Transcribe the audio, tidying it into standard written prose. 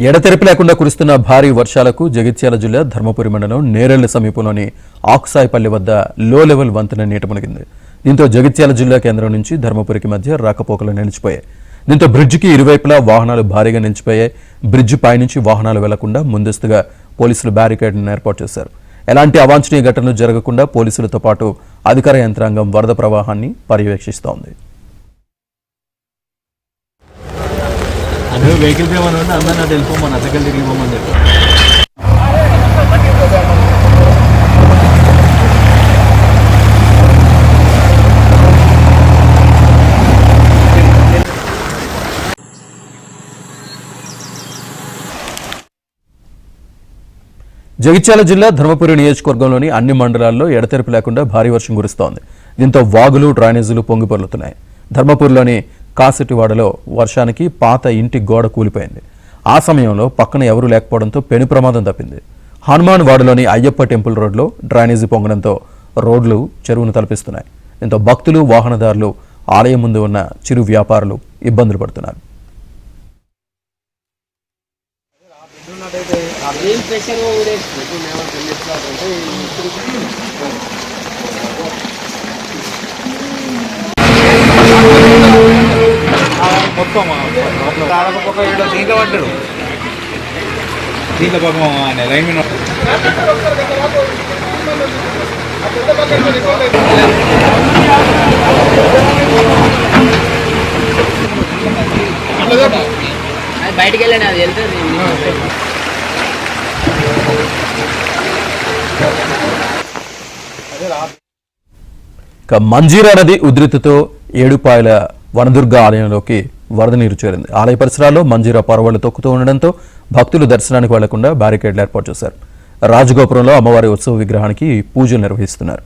ఎడతెరిపి లేకుండా కురుస్తున్న భారీ వర్షాలకు జగిత్యాల జిల్లా ధర్మపురి మండలం నేరెళ్ల సమీపంలోని ఆకుసాయిపల్లి వద్ద లో లెవెల్ వంతెన నీట మునిగింది. దీంతో జగిత్యాల జిల్లా కేంద్రం నుంచి ధర్మపురికి మధ్య రాకపోకలు నిలిచిపోయాయి. దీంతో బ్రిడ్జికి ఇరువైపులా వాహనాలు భారీగా నిలిచిపోయాయి. బ్రిడ్జి పైనుంచి వాహనాలు వెళ్లకుండా ముందస్తుగా పోలీసులు బ్యారికేడ్ను ఏర్పాటు చేశారు. ఎలాంటి అవాంఛనీయ ఘటనలు జరగకుండా పోలీసులతో పాటు అధికార యంత్రాంగం వరద ప్రవాహాన్ని పర్యవేక్షిస్తోంది. అదే వెహికల్స్ ఏమైనా ఉంటే అందరినీ అటు వెళ్ళిపోమని అతకెళ్ళి తిరిగిపోమని చెప్పి జగిత్యాల జిల్లా ధర్మపురి నియోజకవర్గంలోని అన్ని మండలాల్లో ఎడతెరిపి లేకుండా భారీ వర్షం కురుస్తోంది. దీంతో వాగులు డ్రైనేజీలు పొంగిపొర్లుతున్నాయి. ధర్మపురిలోని కాసిటివాడలో వర్షానికి పాత ఇంటి గోడ కూలిపోయింది. ఆ సమయంలో పక్కన ఎవరూ లేకపోవడంతో పెను ప్రమాదం తప్పింది. హనుమాన్ వాడలోని అయ్యప్ప టెంపుల్ రోడ్లో డ్రైనేజీ పొంగడంతో రోడ్లు చెరువును తలపిస్తున్నాయి. దీంతో భక్తులు వాహనదారులు ఆలయం ముందు ఉన్న చిరు వ్యాపారులు ఇబ్బందులు పడుతున్నారు. మొత్తం దీంట్లో పడ్డాడు. దీంట్లో పాపం లైన్ మీద బయటికి వెళ్ళండి. అది వెళ్తుంది. మంజీరా నది ఉధృతితో ఏడుపాయల వనదుర్గ ఆలయంలోకి వరద నీరు చేరింది. ఆలయ పరిసరాల్లో మంజీరా పరవళ్లు తొక్కుతూ ఉండడంతో భక్తులు దర్శనానికి వెళ్లకుండా బ్యారికేడ్లు ఏర్పాటు చేశారు. రాజగోపురంలో అమ్మవారి ఉత్సవ విగ్రహానికి పూజలు నిర్వహిస్తున్నారు.